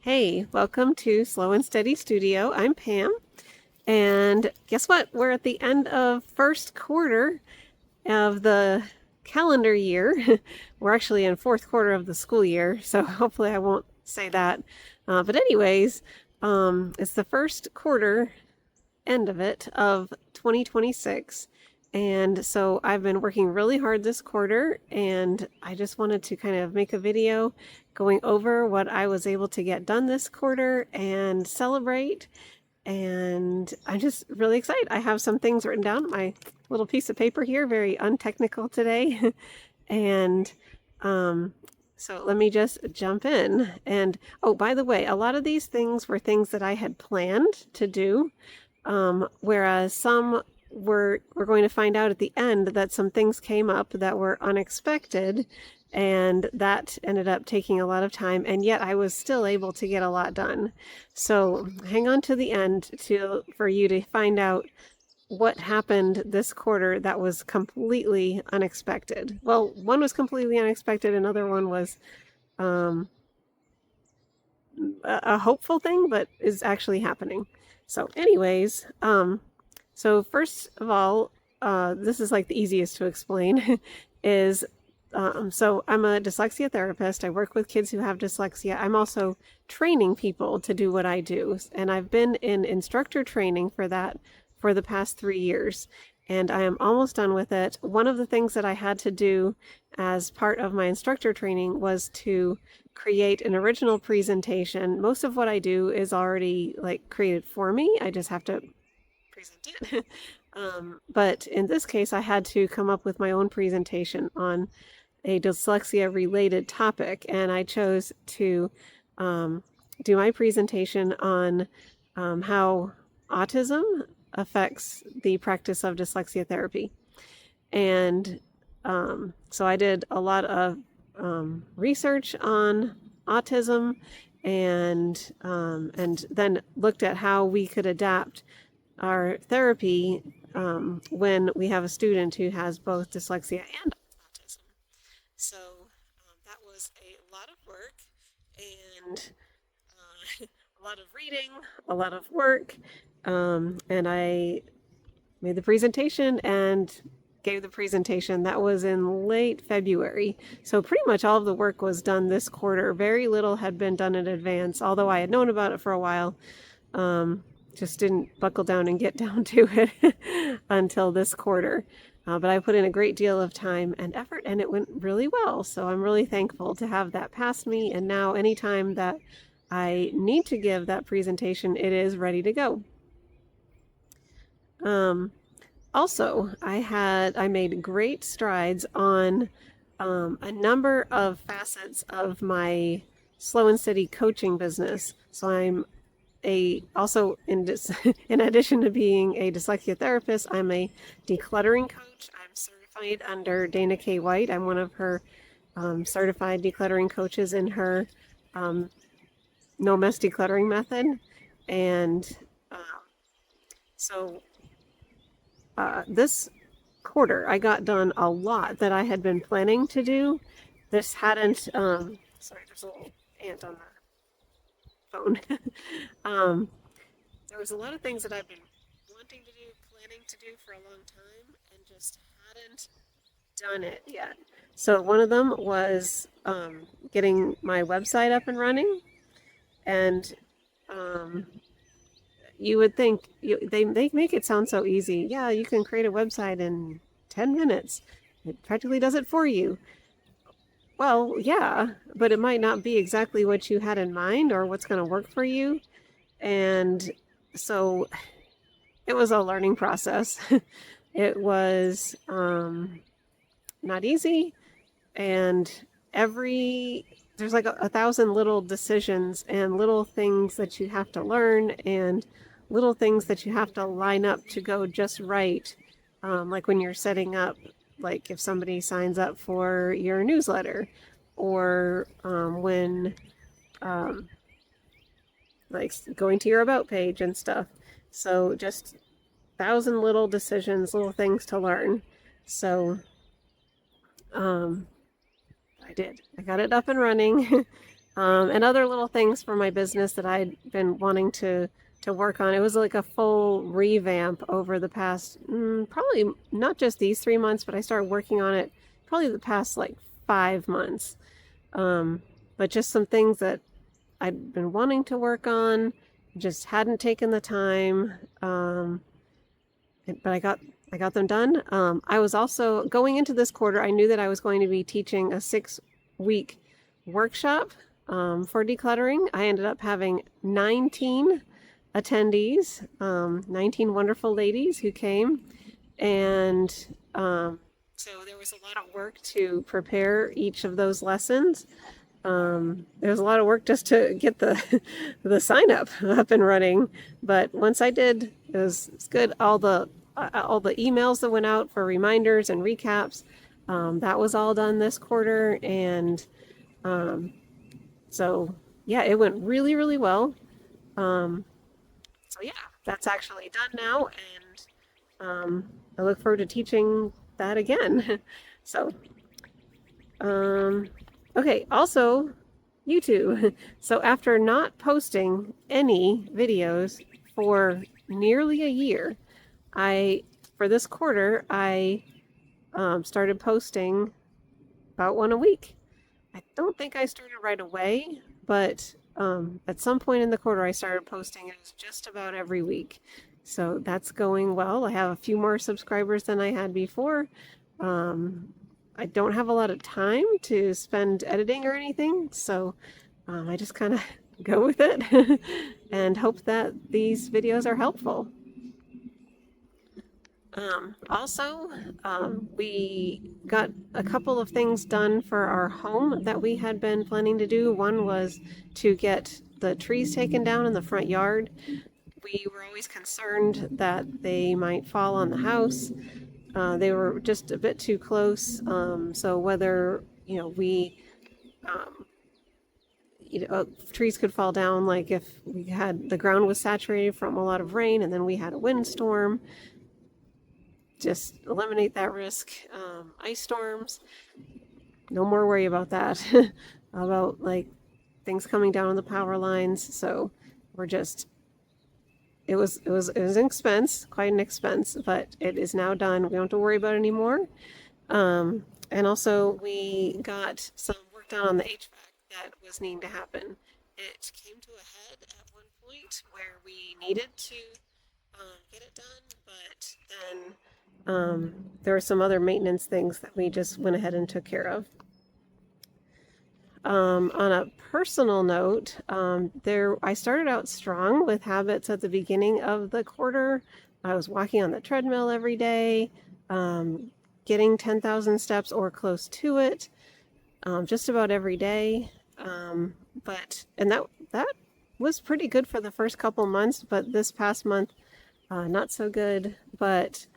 Hey, welcome to Slow and Steady Studio. I'm Pam, and guess what? We're at the end of first quarter of the calendar year. We're actually in fourth quarter of the school year, so hopefully I won't say that. But anyways, it's the first quarter end of it of 2026. And so I've been working really hard this quarter, and I just wanted to kind of make a video going over what I was able to get done this quarter and celebrate. And I'm just really excited. I have some things written down on my little piece of paper here, very untechnical today. and so let me just jump in. And oh, by the way, a lot of these things were things that I had planned to do. Whereas some we're going to find out at the end that some things came up that were unexpected, and that ended up taking a lot of time, and yet I was still able to get a lot done. So hang on to the end for you to find out what happened this quarter that was completely unexpected. Well, one was completely unexpected, another one was a hopeful thing, but is actually happening. So anyways, so first of all, this is like the easiest to explain, is so I'm a dyslexia therapist. I work with kids who have dyslexia. I'm also training people to do what I do, and I've been in instructor training for that for the past 3 years, and I am almost done with it. One of the things that I had to do as part of my instructor training was to create an original presentation. Most of what I do is already like created for me. I just have to present it. But in this case, I had to come up with my own presentation on a dyslexia related topic, and I chose to do my presentation on how autism affects the practice of dyslexia therapy. And so I did a lot of research on autism, and then looked at how we could adapt our therapy when we have a student who has both dyslexia and autism. So that was a lot of work, and a lot of reading, a lot of work, and I made the presentation and gave the presentation. That was in late February. So pretty much all of the work was done this quarter. Very little had been done in advance, although I had known about it for a while. Just didn't buckle down and get down to it until this quarter. But I put in a great deal of time and effort, and it went really well. So I'm really thankful to have that past me. And now anytime that I need to give that presentation, it is ready to go. Also, I made great strides on a number of facets of my slow and steady coaching business. So I'm also in addition to being a dyslexia therapist, I'm a decluttering coach. I'm certified under Dana K. White. I'm one of her certified decluttering coaches in her no mess decluttering method. And so this quarter, I got done a lot that I had been planning to do. This hadn't, sorry, there's a little ant on the phone. There was a lot of things that I've been wanting to do, planning to do for a long time, and just hadn't done it yet. So one of them was getting my website up and running, and you would think they make it sound so easy. Yeah, you can create a website in 10 minutes. It practically does it for you. Well, yeah, but it might not be exactly what you had in mind or what's going to work for you. And so it was a learning process. It was not easy, and there's like a thousand little decisions and little things that you have to learn, and little things that you have to line up to go just right. Like when you're setting up, like if somebody signs up for your newsletter, or when like going to your about page and stuff. So just thousand little decisions, little things to learn. So I got it up and running. and other little things for my business that I'd been wanting to work on. It was like a full revamp over the past, probably not just these 3 months, but I started working on it probably the past like 5 months. But just some things that I'd been wanting to work on, just hadn't taken the time. But I got them done. I was also going into this quarter. I knew that I was going to be teaching a 6-week workshop for decluttering. I ended up having 19 attendees, 19 wonderful ladies who came, and so there was a lot of work to prepare each of those lessons. There's a lot of work just to get the the sign up and running, but once I did, it's good. All the emails that went out for reminders and recaps, that was all done this quarter, and so yeah, it went really, really well. So yeah, that's actually done now, and I look forward to teaching that again. So okay, also YouTube. So after not posting any videos for nearly a year, for this quarter, I started posting about one a week. I don't think I started right away, but at some point in the quarter, I started posting. It was just about every week. So that's going well. I have a few more subscribers than I had before. I don't have a lot of time to spend editing or anything, so I just kind of go with it and hope that these videos are helpful. Also, we got a couple of things done for our home that we had been planning to do. One was to get the trees taken down in the front yard. We were always concerned that they might fall on the house. They were just a bit too close, so whether, trees could fall down, like if the ground was saturated from a lot of rain and then we had a windstorm, just eliminate that risk. Ice storms, no more worry about that. About like things coming down on the power lines. So it was an expense, quite an expense, but it is now done. We don't have to worry about it anymore. And also we got some work done on the HVAC that was needing to happen. It came to a head at one point where we needed to get it done, but then there were some other maintenance things that we just went ahead and took care of. On a personal note, I started out strong with habits at the beginning of the quarter. I was walking on the treadmill every day, getting 10,000 steps or close to it, just about every day. And that was pretty good for the first couple months, but this past month, not so good. But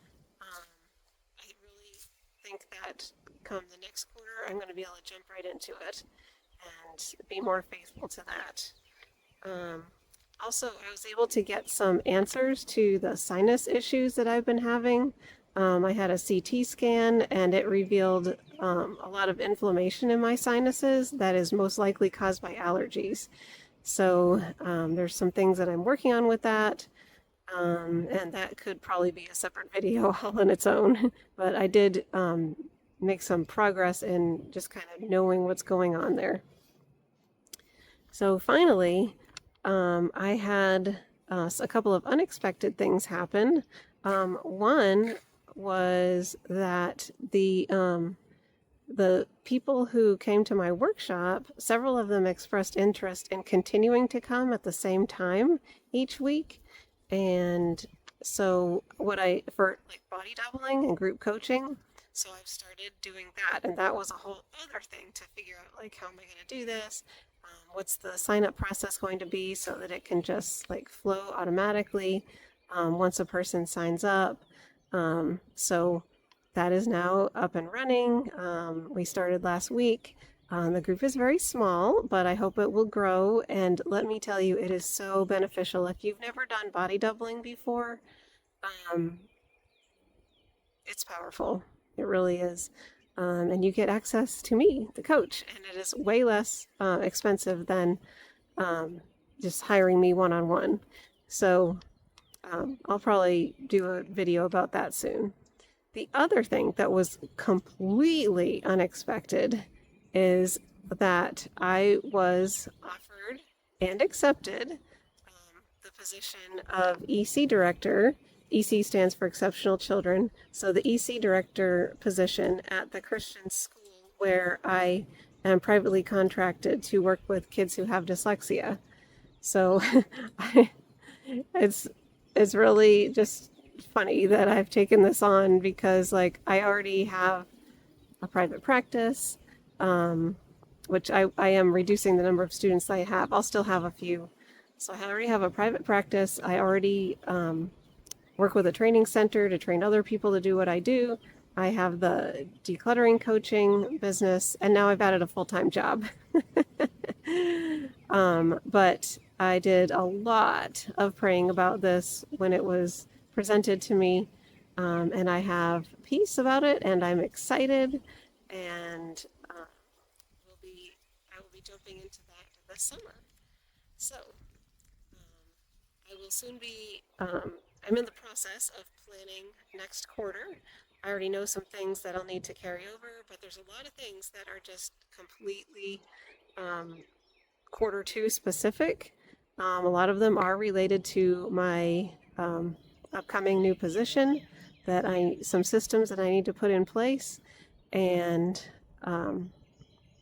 I really think that come the next quarter, I'm going to be able to jump right into it and be more faithful to that. Also, I was able to get some answers to the sinus issues that I've been having. I had a CT scan and it revealed a lot of inflammation in my sinuses that is most likely caused by allergies. So there's some things that I'm working on with that. And that could probably be a separate video all on its own. But I did make some progress in just kind of knowing what's going on there. So finally, I had a couple of unexpected things happen. One was that the people who came to my workshop, several of them expressed interest in continuing to come at the same time each week. And so for like body doubling and group coaching, so I've started doing that, and that was a whole other thing to figure out, like, how am I going to do this? What's the sign up process going to be so that it can just like flow automatically once a person signs up. So that is now up and running. We started last week. The group is very small, but I hope it will grow. And let me tell you, it is so beneficial. If you've never done body doubling before, it's powerful. It really is. and you get access to me, the coach, and it is way less expensive than just hiring me one-on-one. So I'll probably do a video about that soon. The other thing that was completely unexpected is that I was offered and accepted the position of EC director. EC stands for Exceptional Children. So the EC director position at the Christian school where I am privately contracted to work with kids who have dyslexia. So it's it's really just funny that I've taken this on because like I already have a private practice, which I am reducing the number of students I have. I'll still have a few. So I already have a private practice. I already work with a training center to train other people to do what I do. I have the decluttering coaching business, and now I've added a full-time job. But I did a lot of praying about this when it was presented to me, and I have peace about it, and I'm excited, and I will be jumping into that this summer. So I will soon be. I'm in the process of planning next quarter. I already know some things that I'll need to carry over, but there's a lot of things that are just completely quarter two specific. A lot of them are related to my upcoming new position some systems that I need to put in place. And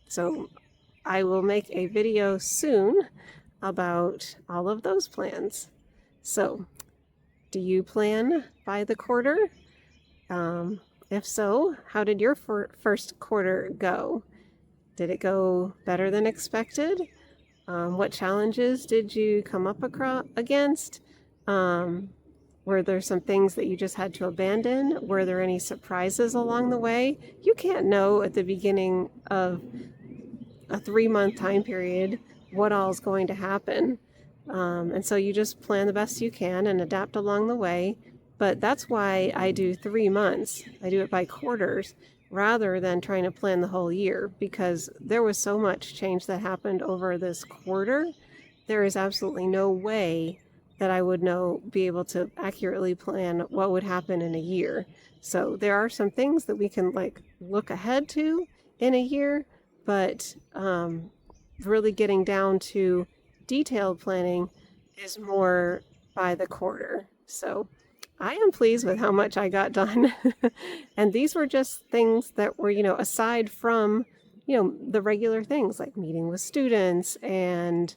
so I will make a video soon about all of those plans. So do you plan by the quarter? If so, how did your first quarter go? Did it go better than expected? What challenges did you come up against? Were there some things that you just had to abandon? Were there any surprises along the way? You can't know at the beginning of a 3-month time period what all is going to happen. And so you just plan the best you can and adapt along the way. But that's why I do 3 months. I do it by quarters rather than trying to plan the whole year, because there was so much change that happened over this quarter. There is absolutely no way that I would be able to accurately plan what would happen in a year. So there are some things that we can like look ahead to in a year, but really getting down to detailed planning is more by the quarter. So I am pleased with how much I got done. And these were just things that were, aside from, the regular things like meeting with students and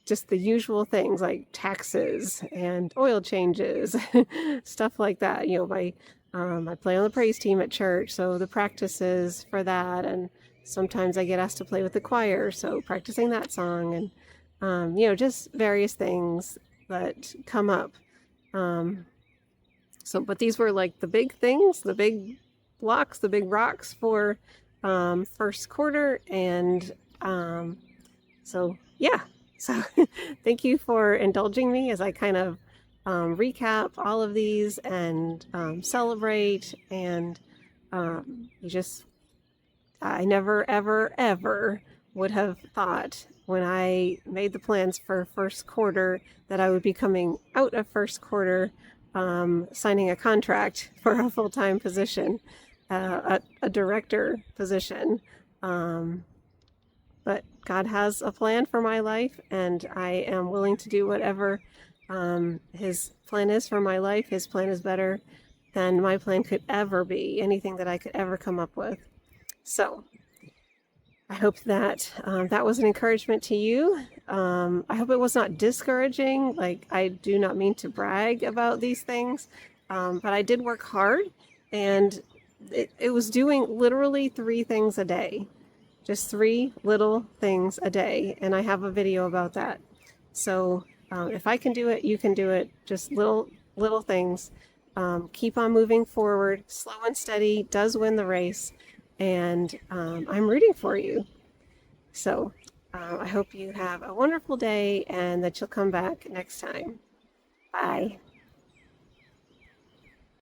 just the usual things like taxes and oil changes, stuff like that. I play on the praise team at church, so the practices for that, and sometimes I get asked to play with the choir, so practicing that song, and just various things that come up. But these were like the big things, the big blocks, the big rocks for first quarter, and so yeah. So thank you for indulging me as I kind of recap all of these and celebrate. And I never, ever, ever would have thought when I made the plans for first quarter that I would be coming out of first quarter signing a contract for a full-time position, a director position. But God has a plan for my life, and I am willing to do whatever His plan is for my life. His plan is better than my plan could ever be, anything that I could ever come up with. So I hope that that was an encouragement to you. I hope it was not discouraging. Like, I do not mean to brag about these things, but I did work hard, and it was doing literally 3 things a day. Just 3 little things a day, and I have a video about that. So if I can do it, you can do it. Just little things. Keep on moving forward. Slow and steady does win the race, and I'm rooting for you. So I hope you have a wonderful day and that you'll come back next time. Bye.